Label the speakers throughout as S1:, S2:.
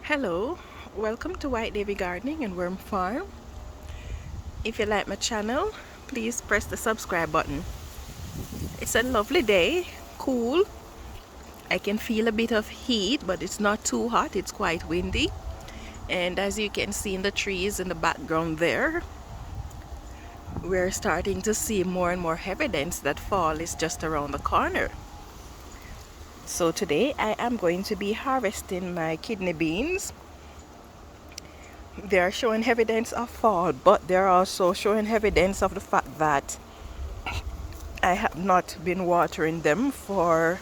S1: Hello, welcome to White Davy Gardening and Worm Farm. If you like my channel, please press the subscribe button. It's a lovely day, cool. I can feel a bit of heat, but it's not too hot, it's quite windy. And as you can see in the trees in the background there, we're starting to see more and more evidence that fall is just around the corner. So today I am going to be harvesting my kidney beans. They are showing evidence of fall, but they're also showing evidence of the fact that I have not been watering them for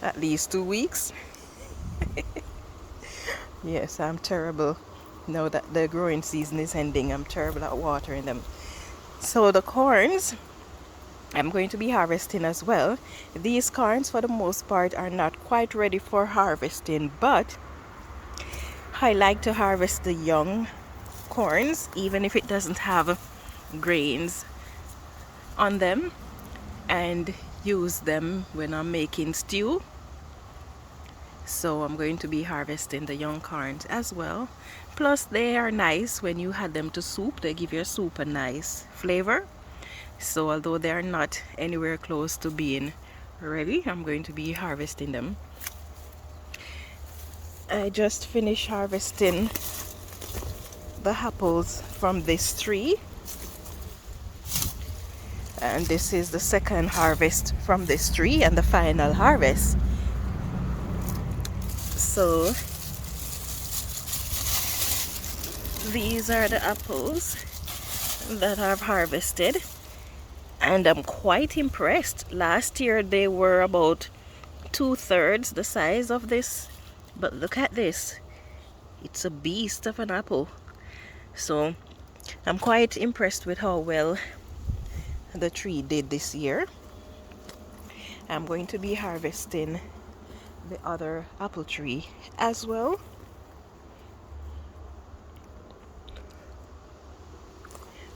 S1: at least 2 weeks. Yes, I'm terrible. Now that the growing season is ending, I'm terrible at watering them. So the corns, I'm going to be harvesting as well. These corns for the most part are not quite ready for harvesting, but I like to harvest the young corns even if it doesn't have grains on them, and use them when I'm making stew. So I'm going to be harvesting the young corns as well. Plus they are nice when you add them to soup. They give your soup a nice flavor. So although they are not anywhere close to being ready, I'm going to be harvesting them. I just finished harvesting the apples from this tree, and this is the second harvest from this tree and the final harvest. So these are the apples that I've harvested, and I'm quite impressed. Last year they were about 2/3 the size of this, but look at this. It's a beast of an apple. So I'm quite impressed with how well the tree did this year. I'm going to be harvesting the other apple tree as well.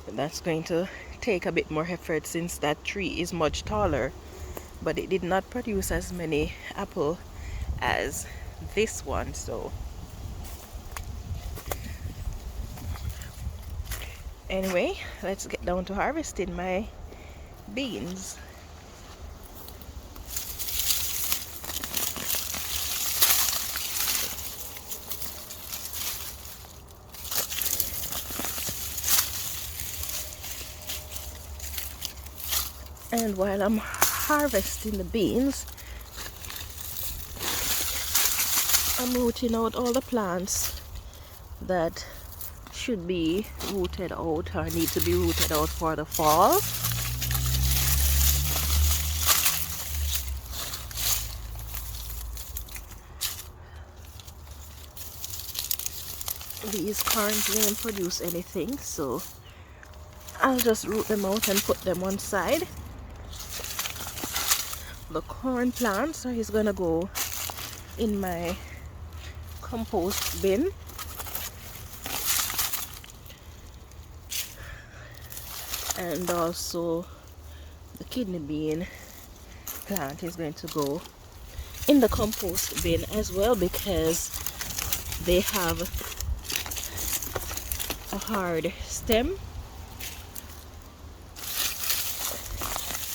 S1: That's going to take a bit more effort since that tree is much taller, but it did not produce as many apple as this one. So anyway, let's get down to harvesting my beans. And while I'm harvesting the beans, I'm rooting out all the plants that should be rooted out or need to be rooted out for the fall. These corns won't produce anything, so I'll just root them out and put them on side. The corn plants are gonna go in my compost bin. And also the kidney bean plant is going to go in the compost bin as well, because they have a hard stem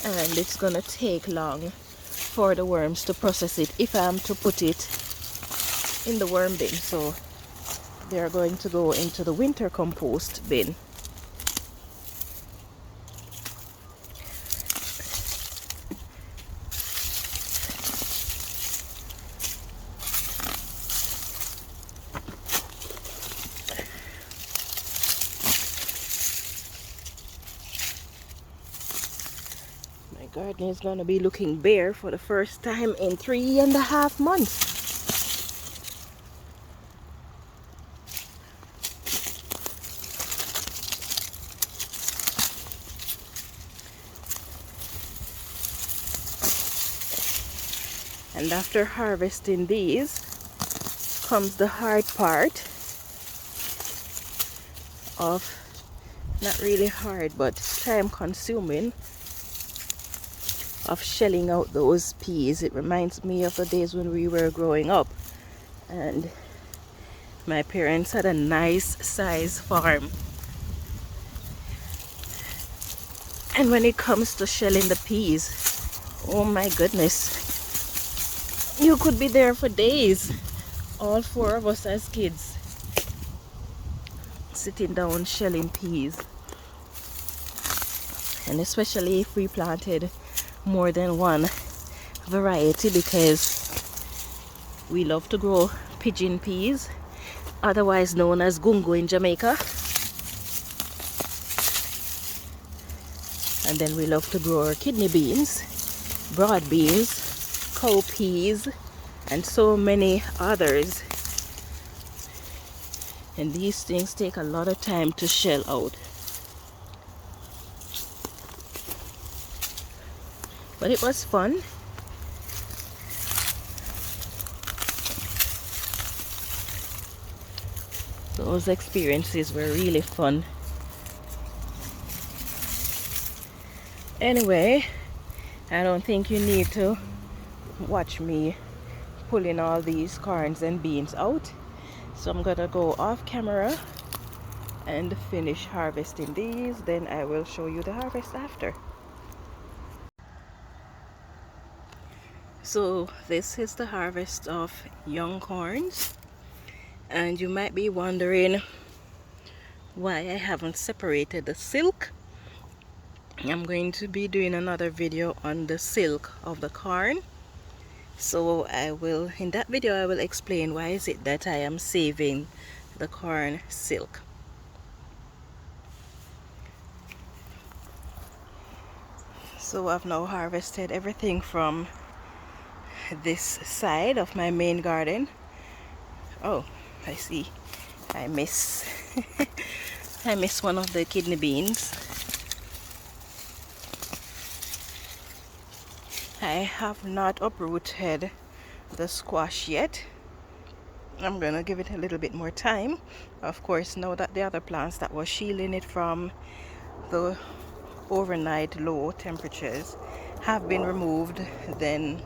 S1: and it's gonna take long for the worms to process it if I'm to put it in the worm bin. So they're going to go into the winter compost bin. My garden is going to be looking bare for the first time in 3.5 months. And after harvesting these comes the hard part of, not really hard but time consuming, of shelling out those peas. It reminds me of the days when we were growing up, and My parents had a nice size farm. And when it comes to shelling the peas, oh my goodness, you could be there for days. All four of us as kids sitting down shelling peas. And especially if we planted more than one variety, because we love to grow pigeon peas, otherwise known as gungo in Jamaica. And then we love to grow our kidney beans, broad beans, cowpeas, and so many others. And these things take a lot of time to shell out. But it was fun. Those experiences were really fun. Anyway, I don't think you need to watch me pulling all these corns and beans out. So I'm gonna go off camera and finish harvesting these. Then I will show you the harvest after. So this is the harvest of young corns. And you might be wondering why I haven't separated the silk. I'm going to be doing another video on the silk of the corn. So in that video I will explain why is it that I am saving the corn silk. So I've now harvested everything from this side of my main garden. Oh, I see. I miss I miss one of the kidney beans. I have not uprooted the squash yet. I'm gonna give it a little bit more time. Of course, now that the other plants that was shielding it from the overnight low temperatures have been removed, then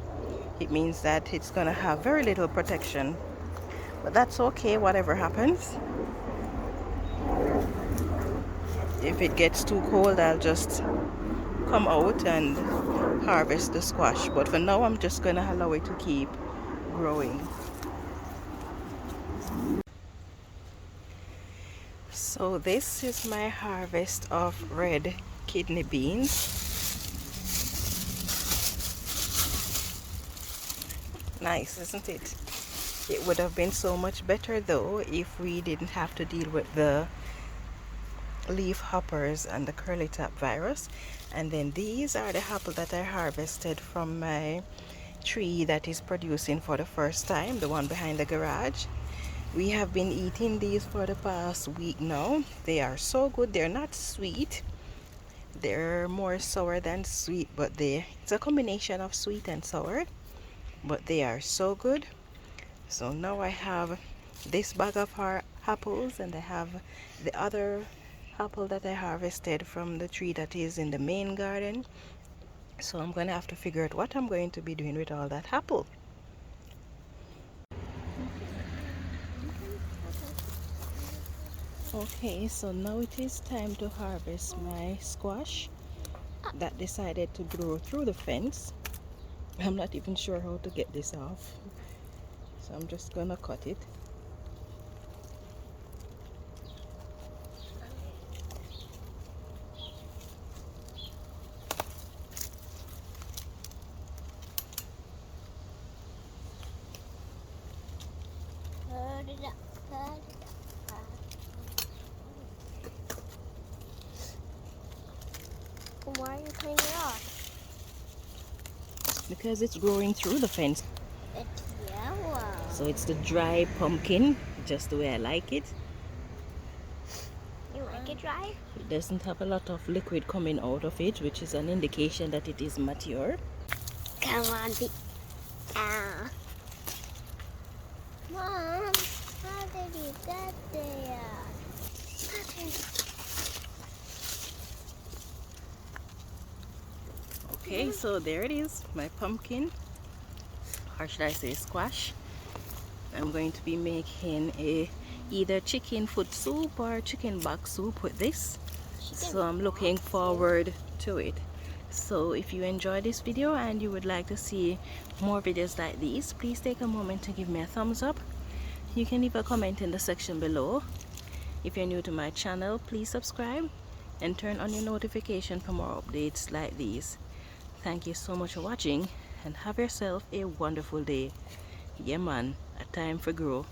S1: it means that it's gonna have very little protection. But that's okay, whatever happens. If it gets too cold, I'll just come out and harvest the squash. But for now, I'm just gonna allow it to keep growing. So this is my harvest of red kidney beans. Nice, isn't it? It would have been so much better though if we didn't have to deal with the leaf hoppers and the curly top virus. And then these are the apple that I harvested from my tree that is producing for the first time, the one behind the garage. We have been eating these for the past week now. They are so good. They're not sweet, they're more sour than sweet, but it's a combination of sweet and sour, but they are so good. So now I have this bag of apples, and I have the other apple that I harvested from the tree that is in the main garden. So I'm gonna have to figure out what I'm going to be doing with all that apple. Okay, so now it is time to harvest my squash that decided to grow through the fence. I'm not even sure how to get this off, so I'm just gonna cut it.
S2: Why are you cutting it off?
S1: Because it's growing through the fence.
S2: It's yellow.
S1: So it's the dry pumpkin, just the way I like it.
S2: You like it dry?
S1: It doesn't have a lot of liquid coming out of it, which is an indication that it is mature.
S2: Come on, Mom, how did you get there?
S1: Okay, so there it is, my pumpkin, or should I say squash. I'm going to be making a either chicken foot soup or chicken bok soup with this.
S2: Chicken
S1: So I'm looking forward to it. So if you enjoyed this video and you would like to see more videos like these, please take a moment to give me a thumbs up. You can leave a comment in the section below. If you're new to my channel, please subscribe and turn on your notification for more updates like these. Thank you so much for watching and have yourself a wonderful day. Yeah man, a time for grow.